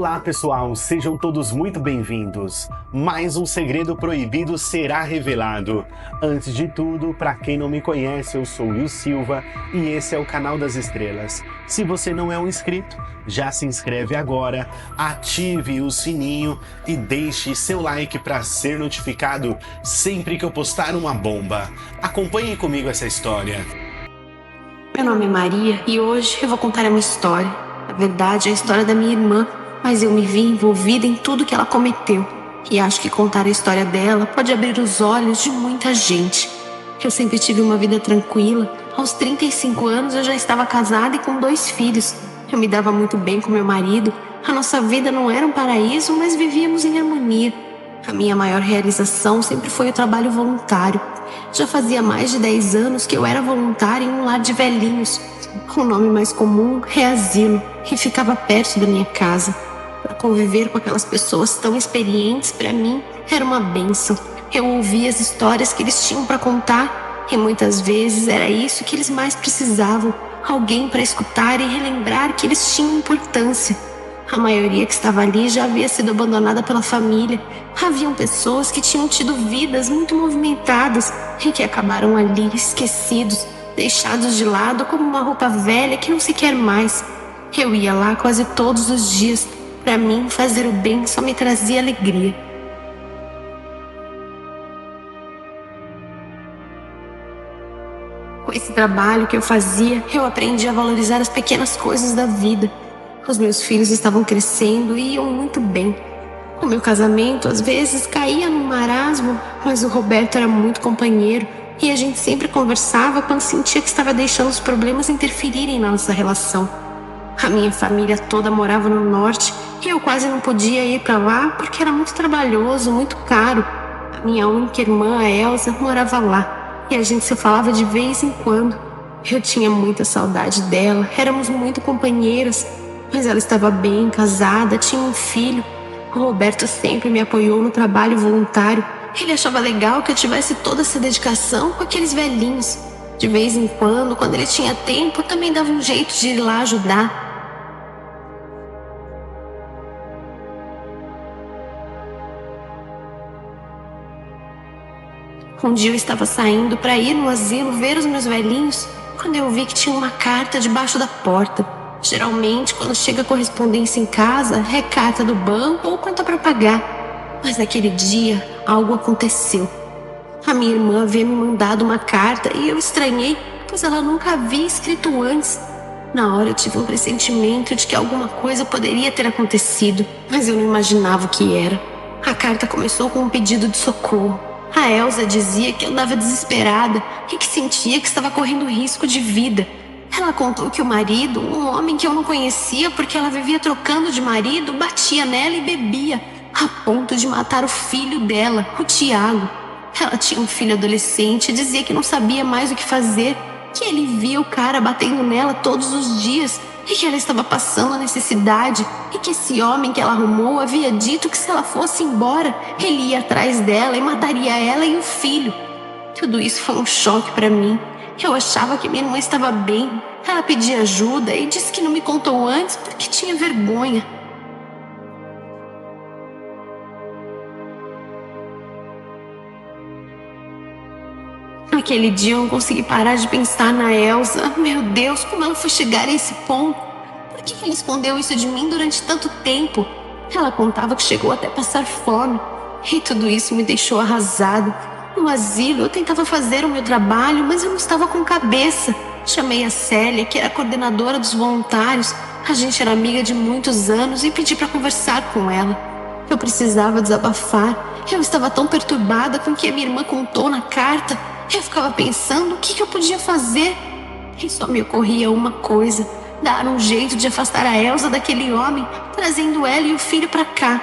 Olá pessoal, sejam todos muito bem-vindos. Mais um segredo proibido será revelado. Antes de tudo, para quem não me conhece, eu sou Will Silva e esse é o Canal das Estrelas. Se você não é um inscrito, já se inscreve agora, ative o sininho e deixe seu like para ser notificado sempre que eu postar uma bomba. Acompanhe comigo essa história. Meu nome é Maria e hoje eu vou contar a minha história. Na verdade, é a história da minha irmã, mas eu me vi envolvida em tudo que ela cometeu. E acho que contar a história dela pode abrir os olhos de muita gente. Eu sempre tive uma vida tranquila. Aos 35 anos eu já estava casada e com 2 filhos. Eu me dava muito bem com meu marido. A nossa vida não era um paraíso, mas vivíamos em harmonia. A minha maior realização sempre foi o trabalho voluntário. Já fazia mais de 10 anos que eu era voluntária em um lar de velhinhos. O nome mais comum é asilo, e ficava perto da minha casa. Para conviver com aquelas pessoas tão experientes, para mim, era uma bênção. Eu ouvia as histórias que eles tinham para contar, e muitas vezes era isso que eles mais precisavam, alguém para escutar e relembrar que eles tinham importância. A maioria que estava ali já havia sido abandonada pela família. Haviam pessoas que tinham tido vidas muito movimentadas e que acabaram ali esquecidos, deixados de lado como uma roupa velha que não se quer mais. Eu ia lá quase todos os dias. Para mim, fazer o bem só me trazia alegria. Com esse trabalho que eu fazia, eu aprendi a valorizar as pequenas coisas da vida. Os meus filhos estavam crescendo e iam muito bem. O meu casamento às vezes caía num marasmo, mas o Roberto era muito companheiro e a gente sempre conversava quando sentia que estava deixando os problemas interferirem na nossa relação. A minha família toda morava no norte e eu quase não podia ir para lá porque era muito trabalhoso, muito caro. A minha única irmã, a Elsa, morava lá e a gente se falava de vez em quando. Eu tinha muita saudade dela, éramos muito companheiras, mas ela estava bem, casada, tinha um filho. O Roberto sempre me apoiou no trabalho voluntário. Ele achava legal que eu tivesse toda essa dedicação com aqueles velhinhos. De vez em quando ele tinha tempo, também dava um jeito de ir lá ajudar. Um dia eu estava saindo para ir no asilo ver os meus velhinhos, quando eu vi que tinha uma carta debaixo da porta. Geralmente, quando chega correspondência em casa, é carta do banco ou conta para pagar. Mas naquele dia, algo aconteceu. A minha irmã havia me mandado uma carta e eu estranhei, pois ela nunca havia escrito antes. Na hora eu tive um pressentimento de que alguma coisa poderia ter acontecido, mas eu não imaginava o que era. A carta começou com um pedido de socorro. A Elsa dizia que andava desesperada e que sentia que estava correndo risco de vida. Ela contou que o marido, um homem que eu não conhecia porque ela vivia trocando de marido, batia nela e bebia, a ponto de matar o filho dela, o Tiago. Ela tinha um filho adolescente e dizia que não sabia mais o que fazer, que ele via o cara batendo nela todos os dias e que ela estava passando a necessidade e que esse homem que ela arrumou havia dito que se ela fosse embora, ele ia atrás dela e mataria ela e o filho. Tudo isso foi um choque para mim. Eu achava que minha irmã estava bem. Ela pedia ajuda e disse que não me contou antes porque tinha vergonha. Naquele dia eu não consegui parar de pensar na Elsa. Meu Deus, como ela foi chegar a esse ponto? Por que ela escondeu isso de mim durante tanto tempo? Ela contava que chegou até passar fome. E tudo isso me deixou arrasada. No asilo eu tentava fazer o meu trabalho, mas eu não estava com cabeça. Chamei a Célia, que era a coordenadora dos voluntários. A gente era amiga de muitos anos e pedi para conversar com ela. Eu precisava desabafar. Eu estava tão perturbada com o que a minha irmã contou na carta. Eu ficava pensando o que eu podia fazer. E só me ocorria uma coisa: dar um jeito de afastar a Elsa daquele homem, trazendo ela e o filho para cá.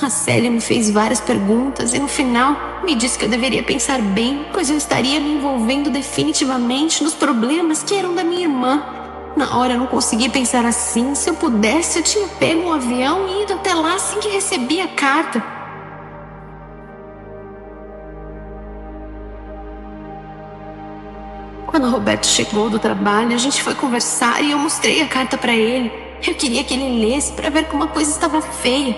A Célia me fez várias perguntas e no final me disse que eu deveria pensar bem, pois eu estaria me envolvendo definitivamente nos problemas que eram da minha irmã. Na hora eu não consegui pensar assim. Se eu pudesse, eu tinha pego um avião e ido até lá assim que recebi a carta. Quando o Roberto chegou do trabalho, a gente foi conversar e eu mostrei a carta para ele. Eu queria que ele lesse para ver como a coisa estava feia.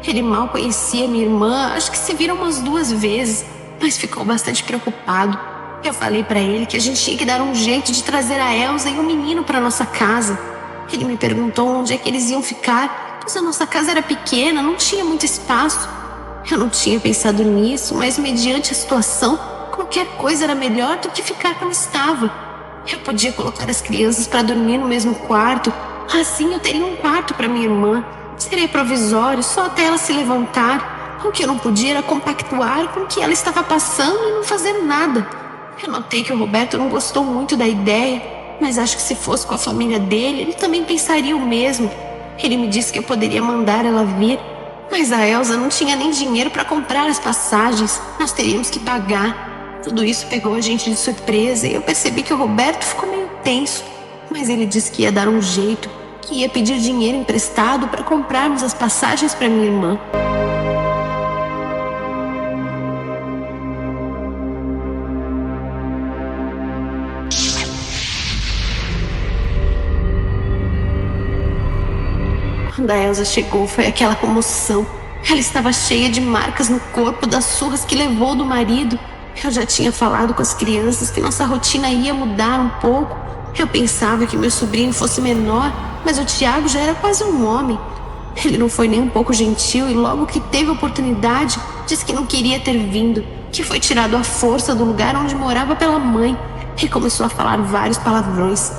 Ele mal conhecia minha irmã, acho que se viram umas 2 vezes, mas ficou bastante preocupado. Eu falei para ele que a gente tinha que dar um jeito de trazer a Elsa e o menino para nossa casa. Ele me perguntou onde é que eles iam ficar, pois a nossa casa era pequena, não tinha muito espaço. Eu não tinha pensado nisso, mas mediante a situação, qualquer coisa era melhor do que ficar como estava. Eu podia colocar as crianças para dormir no mesmo quarto, assim eu teria um quarto para minha irmã. Seria provisório, só até ela se levantar. O que eu não podia era compactuar com o que ela estava passando e não fazer nada. Eu notei que o Roberto não gostou muito da ideia, mas acho que se fosse com a família dele, ele também pensaria o mesmo. Ele me disse que eu poderia mandar ela vir, mas a Elsa não tinha nem dinheiro para comprar as passagens. Nós teríamos que pagar. Tudo isso pegou a gente de surpresa e eu percebi que o Roberto ficou meio tenso. Mas ele disse que ia dar um jeito, que ia pedir dinheiro emprestado para comprarmos as passagens para minha irmã. Quando a Elsa chegou, foi aquela comoção. Ela estava cheia de marcas no corpo das surras que levou do marido. Eu já tinha falado com as crianças que nossa rotina ia mudar um pouco. Eu pensava que meu sobrinho fosse menor, mas o Tiago já era quase um homem. Ele não foi nem um pouco gentil e logo que teve oportunidade, disse que não queria ter vindo, que foi tirado à força do lugar onde morava pela mãe e começou a falar vários palavrões.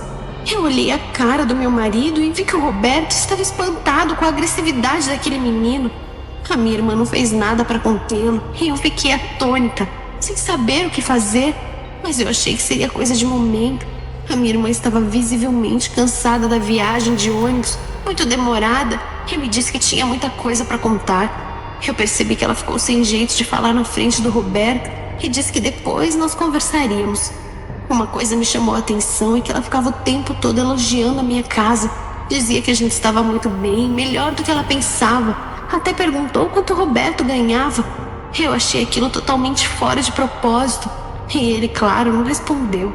Eu olhei a cara do meu marido e vi que o Roberto estava espantado com a agressividade daquele menino. A minha irmã não fez nada para contê-lo e eu fiquei atônita, sem saber o que fazer, mas eu achei que seria coisa de momento. A minha irmã estava visivelmente cansada da viagem de ônibus, muito demorada, e me disse que tinha muita coisa para contar. Eu percebi que ela ficou sem jeito de falar na frente do Roberto e disse que depois nós conversaríamos. Uma coisa me chamou a atenção e que ela ficava o tempo todo elogiando a minha casa. Dizia que a gente estava muito bem, melhor do que ela pensava. Até perguntou quanto o Roberto ganhava. Eu achei aquilo totalmente fora de propósito. E ele, claro, não respondeu.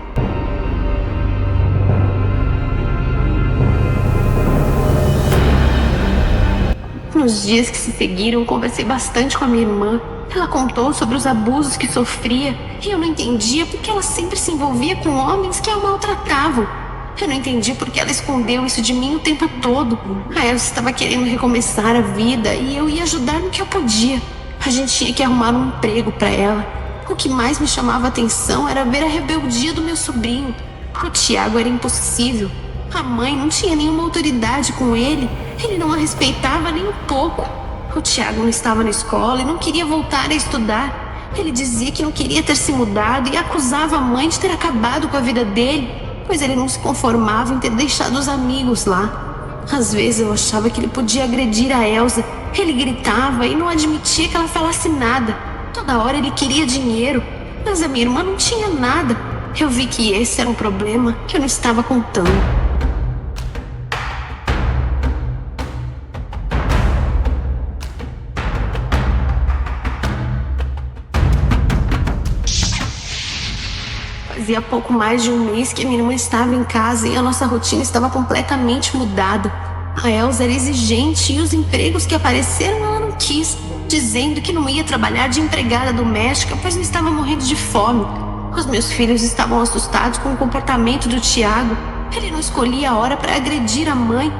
Nos dias que se seguiram, eu conversei bastante com a minha irmã. Ela contou sobre os abusos que sofria e eu não entendia porque ela sempre se envolvia com homens que a maltratavam. Eu não entendi porque ela escondeu isso de mim o tempo todo. A Elsa estava querendo recomeçar a vida e eu ia ajudar no que eu podia. A gente tinha que arrumar um emprego para ela. O que mais me chamava a atenção era ver a rebeldia do meu sobrinho. O Tiago era impossível. A mãe não tinha nenhuma autoridade com ele. Ele não a respeitava nem um pouco. O Tiago não estava na escola e não queria voltar a estudar. Ele dizia que não queria ter se mudado e acusava a mãe de ter acabado com a vida dele, pois ele não se conformava em ter deixado os amigos lá. Às vezes eu achava que ele podia agredir a Elsa. Ele gritava e não admitia que ela falasse nada. Toda hora ele queria dinheiro, mas a minha irmã não tinha nada. Eu vi que esse era um problema que eu não estava contando. Fazia pouco mais de um mês que a minha irmã estava em casa e a nossa rotina estava completamente mudada. A Elsa era exigente e os empregos que apareceram ela não quis, dizendo que não ia trabalhar de empregada doméstica, pois não estava morrendo de fome. Os meus filhos estavam assustados com o comportamento do Tiago. Ele não escolhia a hora para agredir a mãe.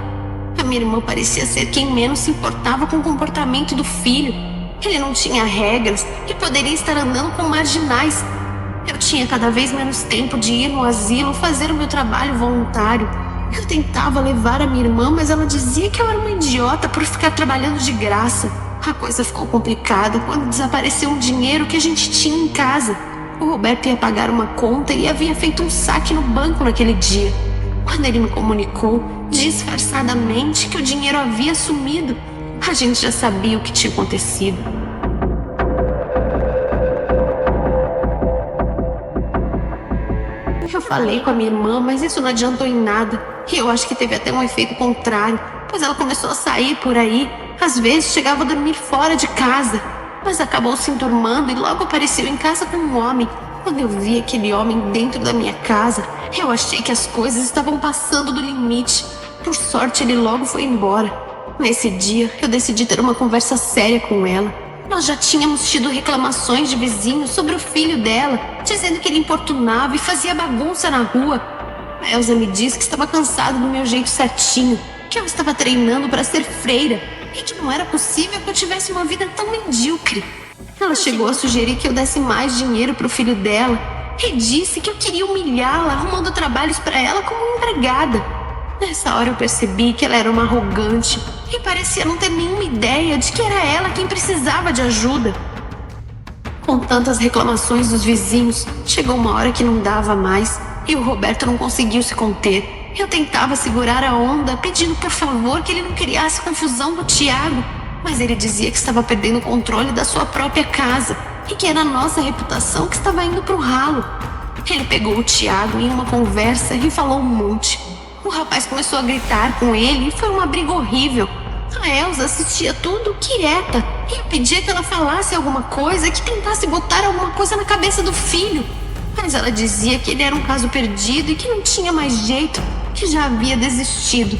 A minha irmã parecia ser quem menos se importava com o comportamento do filho. Ele não tinha regras e poderia estar andando com marginais. Eu tinha cada vez menos tempo de ir no asilo fazer o meu trabalho voluntário. Eu tentava levar a minha irmã, mas ela dizia que eu era uma idiota por ficar trabalhando de graça. A coisa ficou complicada quando desapareceu um dinheiro que a gente tinha em casa. O Roberto ia pagar uma conta e havia feito um saque no banco naquele dia. Quando ele me comunicou, disfarçadamente, que o dinheiro havia sumido, a gente já sabia o que tinha acontecido. Eu falei com a minha irmã, mas isso não adiantou em nada. E eu acho que teve até um efeito contrário, pois ela começou a sair por aí. Às vezes chegava a dormir fora de casa, mas acabou se enturmando e logo apareceu em casa com um homem. Quando eu vi aquele homem dentro da minha casa, eu achei que as coisas estavam passando do limite. Por sorte, ele logo foi embora. Nesse dia, eu decidi ter uma conversa séria com ela. Nós já tínhamos tido reclamações de vizinhos sobre o filho dela, dizendo que ele importunava e fazia bagunça na rua. A Elsa me disse que estava cansada do meu jeito certinho, que eu estava treinando para ser freira e que não era possível que eu tivesse uma vida tão medíocre. Ela chegou a sugerir que eu desse mais dinheiro para o filho dela e disse que eu queria humilhá-la arrumando trabalhos para ela como empregada. Nessa hora eu percebi que ela era uma arrogante e parecia não ter nenhuma ideia de que era ela quem precisava de ajuda. Com tantas reclamações dos vizinhos, chegou uma hora que não dava mais e o Roberto não conseguiu se conter. Eu tentava segurar a onda, pedindo por favor que ele não criasse confusão com o Tiago, mas ele dizia que estava perdendo o controle da sua própria casa e que era a nossa reputação que estava indo pro ralo. Ele pegou o Tiago em uma conversa e falou um monte. O rapaz começou a gritar com ele e foi uma briga horrível. A Elsa assistia tudo quieta e eu pedia que ela falasse alguma coisa, que tentasse botar alguma coisa na cabeça do filho. Mas ela dizia que ele era um caso perdido e que não tinha mais jeito, que já havia desistido.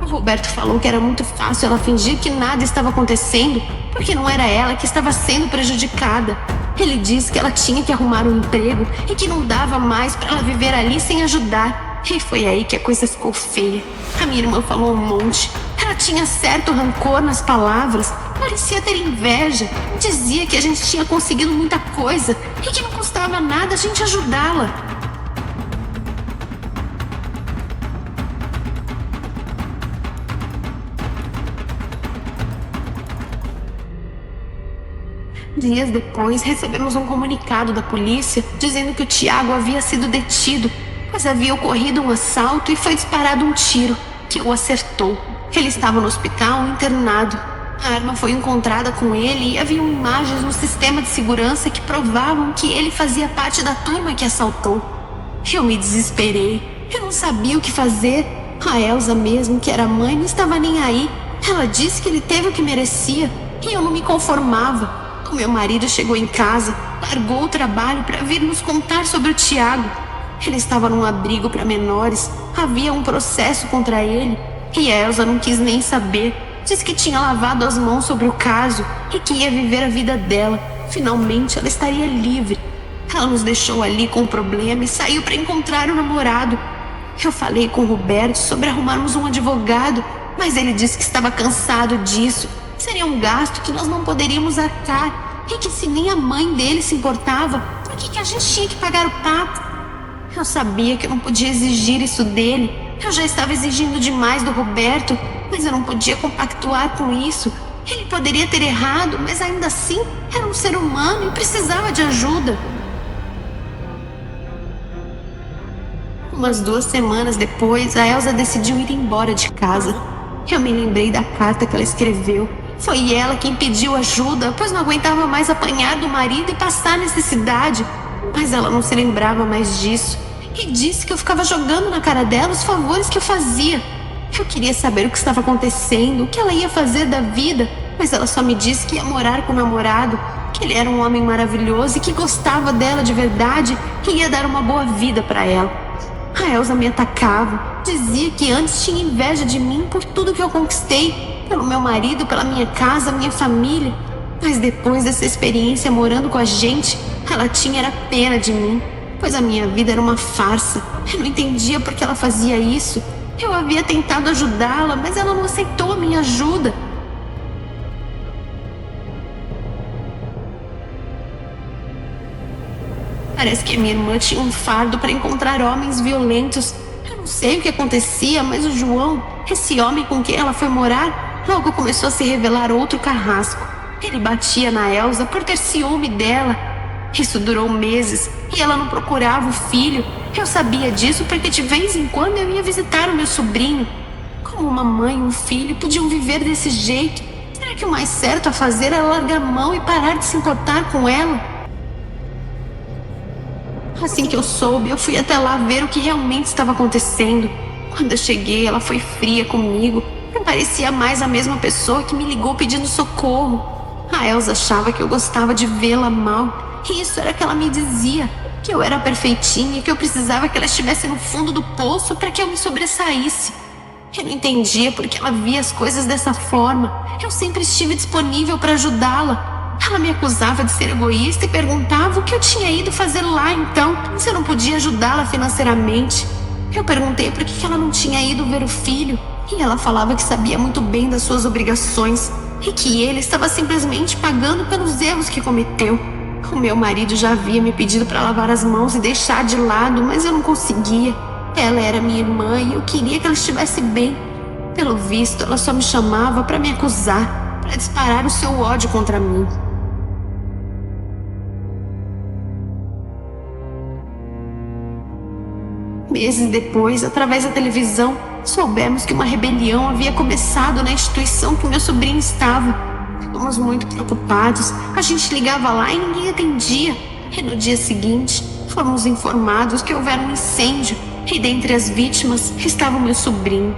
O Roberto falou que era muito fácil ela fingir que nada estava acontecendo, porque não era ela que estava sendo prejudicada. Ele disse que ela tinha que arrumar um emprego e que não dava mais para ela viver ali sem ajudar. E foi aí que a coisa ficou feia. A minha irmã falou um monte. Ela tinha certo rancor nas palavras, parecia ter inveja. Dizia que a gente tinha conseguido muita coisa e que não custava nada a gente ajudá-la. Dias depois, recebemos um comunicado da polícia dizendo que o Tiago havia sido detido, pois havia ocorrido um assalto e foi disparado um tiro, que o acertou. Ele estava no hospital internado. A arma foi encontrada com ele e haviam imagens no sistema de segurança que provavam que ele fazia parte da turma que assaltou. Eu me desesperei. Eu não sabia o que fazer. A Elsa mesmo, que era mãe, não estava nem aí. Ela disse que ele teve o que merecia e eu não me conformava. O meu marido chegou em casa, largou o trabalho para vir nos contar sobre o Tiago. Ele estava num abrigo para menores, havia um processo contra ele e a Elsa não quis nem saber. Disse que tinha lavado as mãos sobre o caso e que ia viver a vida dela. Finalmente ela estaria livre. Ela nos deixou ali com o problema e saiu para encontrar o namorado. Eu falei com o Roberto sobre arrumarmos um advogado, mas ele disse que estava cansado disso. Seria um gasto que nós não poderíamos arcar e que se nem a mãe dele se importava, por que a gente tinha que pagar o pato? Eu sabia que eu não podia exigir isso dele. Eu já estava exigindo demais do Roberto, mas eu não podia compactuar com isso. Ele poderia ter errado, mas ainda assim era um ser humano e precisava de ajuda. Umas 2 semanas depois, a Elsa decidiu ir embora de casa. Eu me lembrei da carta que ela escreveu. Foi ela quem pediu ajuda, pois não aguentava mais apanhar do marido e passar necessidade. Mas ela não se lembrava mais disso e disse que eu ficava jogando na cara dela os favores que eu fazia. Eu queria saber o que estava acontecendo, o que ela ia fazer da vida, mas ela só me disse que ia morar com o namorado, que ele era um homem maravilhoso e que gostava dela de verdade e ia dar uma boa vida para ela. A Elsa me atacava, dizia que antes tinha inveja de mim por tudo que eu conquistei, pelo meu marido, pela minha casa, minha família. Mas depois dessa experiência morando com a gente, ela tinha era pena de mim, pois a minha vida era uma farsa. Eu não entendia por que ela fazia isso. Eu havia tentado ajudá-la, mas ela não aceitou a minha ajuda. Parece que a minha irmã tinha um fardo para encontrar homens violentos. Eu não sei o que acontecia, mas o João, esse homem com quem ela foi morar, logo começou a se revelar outro carrasco. Ele batia na Elsa por ter ciúme dela. Isso durou meses e ela não procurava o filho. Eu sabia disso porque de vez em quando eu ia visitar o meu sobrinho. Como uma mãe e um filho podiam viver desse jeito? Será que o mais certo a fazer era largar a mão e parar de se importar com ela? Assim que eu soube, eu fui até lá ver o que realmente estava acontecendo. Quando eu cheguei, ela foi fria comigo. Não parecia mais a mesma pessoa que me ligou pedindo socorro. A Elsa achava que eu gostava de vê-la mal. E isso era o que ela me dizia. Que eu era perfeitinha e que eu precisava que ela estivesse no fundo do poço para que eu me sobressaísse. Eu não entendia porque ela via as coisas dessa forma. Eu sempre estive disponível para ajudá-la. Ela me acusava de ser egoísta e perguntava o que eu tinha ido fazer lá então, se eu não podia ajudá-la financeiramente. Eu perguntei por que ela não tinha ido ver o filho, e ela falava que sabia muito bem das suas obrigações e que ele estava simplesmente pagando pelos erros que cometeu. O meu marido já havia me pedido para lavar as mãos e deixar de lado, mas eu não conseguia. Ela era minha irmã e eu queria que ela estivesse bem. Pelo visto, ela só me chamava para me acusar, para disparar o seu ódio contra mim. Meses depois, através da televisão, soubemos que uma rebelião havia começado na instituição que meu sobrinho estava. Ficamos muito preocupados. A gente ligava lá e ninguém atendia. E no dia seguinte, fomos informados que houvera um incêndio. E dentre as vítimas estava o meu sobrinho.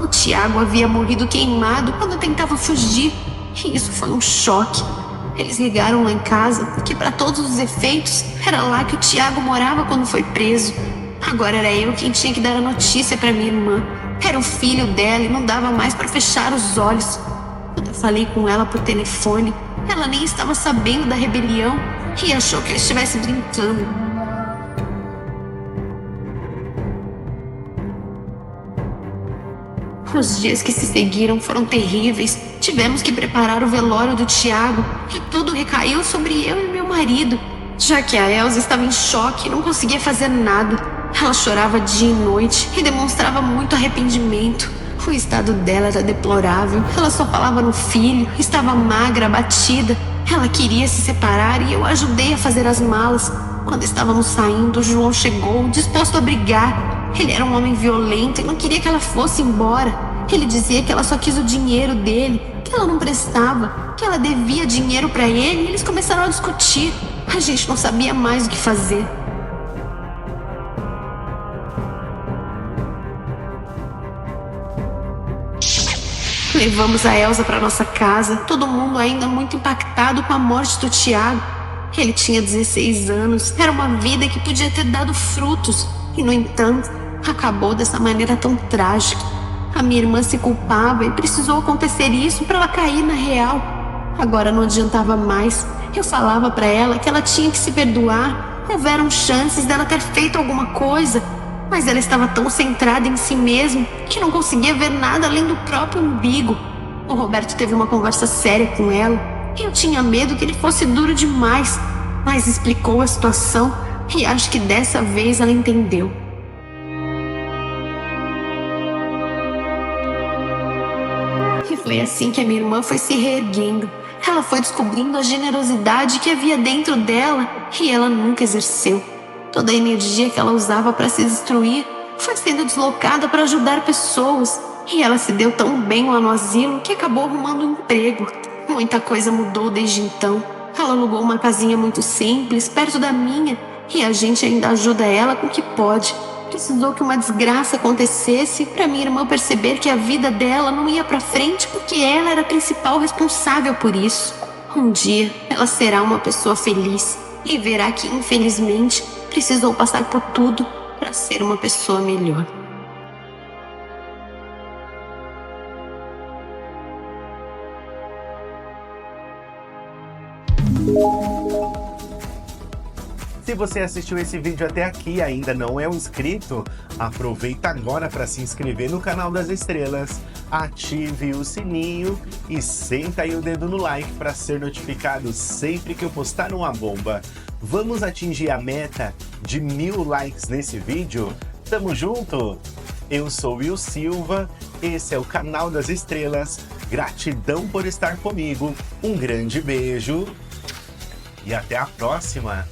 O Tiago havia morrido queimado quando tentava fugir. E isso foi um choque. Eles ligaram lá em casa que, para todos os efeitos, era lá que o Tiago morava quando foi preso. Agora era eu quem tinha que dar a notícia para minha irmã. Era o filho dela e não dava mais para fechar os olhos. Quando eu falei com ela por telefone, ela nem estava sabendo da rebelião e achou que eu estivesse brincando. Os dias que se seguiram foram terríveis. Tivemos que preparar o velório do Tiago e tudo recaiu sobre eu e meu marido, já que a Elza estava em choque e não conseguia fazer nada. Ela chorava dia e noite e demonstrava muito arrependimento. O estado dela era deplorável. Ela só falava no filho, estava magra, abatida. Ela queria se separar e eu ajudei a fazer as malas. Quando estávamos saindo, o João chegou, disposto a brigar. Ele era um homem violento e não queria que ela fosse embora. Ele dizia que ela só quis o dinheiro dele, que ela não prestava, que ela devia dinheiro para ele, e eles começaram a discutir. A gente não sabia mais o que fazer. Levamos a Elza para nossa casa, todo mundo ainda muito impactado com a morte do Tiago. Ele tinha 16 anos, era uma vida que podia ter dado frutos, e no entanto, acabou dessa maneira tão trágica. A minha irmã se culpava e precisou acontecer isso para ela cair na real. Agora não adiantava mais. Eu falava para ela que ela tinha que se perdoar. Houveram chances dela ter feito alguma coisa, mas ela estava tão centrada em si mesma que não conseguia ver nada além do próprio umbigo. O Roberto teve uma conversa séria com ela e eu tinha medo que ele fosse duro demais, mas explicou a situação e acho que dessa vez ela entendeu. E foi assim que a minha irmã foi se reerguendo. Ela foi descobrindo a generosidade que havia dentro dela e ela nunca exerceu. Toda a energia que ela usava para se destruir foi sendo deslocada para ajudar pessoas. E ela se deu tão bem lá no asilo que acabou arrumando um emprego. Muita coisa mudou desde então. Ela alugou uma casinha muito simples, perto da minha, e a gente ainda ajuda ela com o que pode. Precisou que uma desgraça acontecesse para minha irmã perceber que a vida dela não ia para frente porque ela era a principal responsável por isso. Um dia ela será uma pessoa feliz e verá que, infelizmente, precisou passar por tudo para ser uma pessoa melhor. Se você assistiu esse vídeo até aqui e ainda não é um inscrito, aproveita agora para se inscrever no canal das estrelas, ative o sininho e senta aí o dedo no like para ser notificado sempre que eu postar uma bomba. Vamos atingir a meta de 1000 likes nesse vídeo? Tamo junto? Eu sou Will Silva, esse é o canal das estrelas, gratidão por estar comigo, um grande beijo e até a próxima!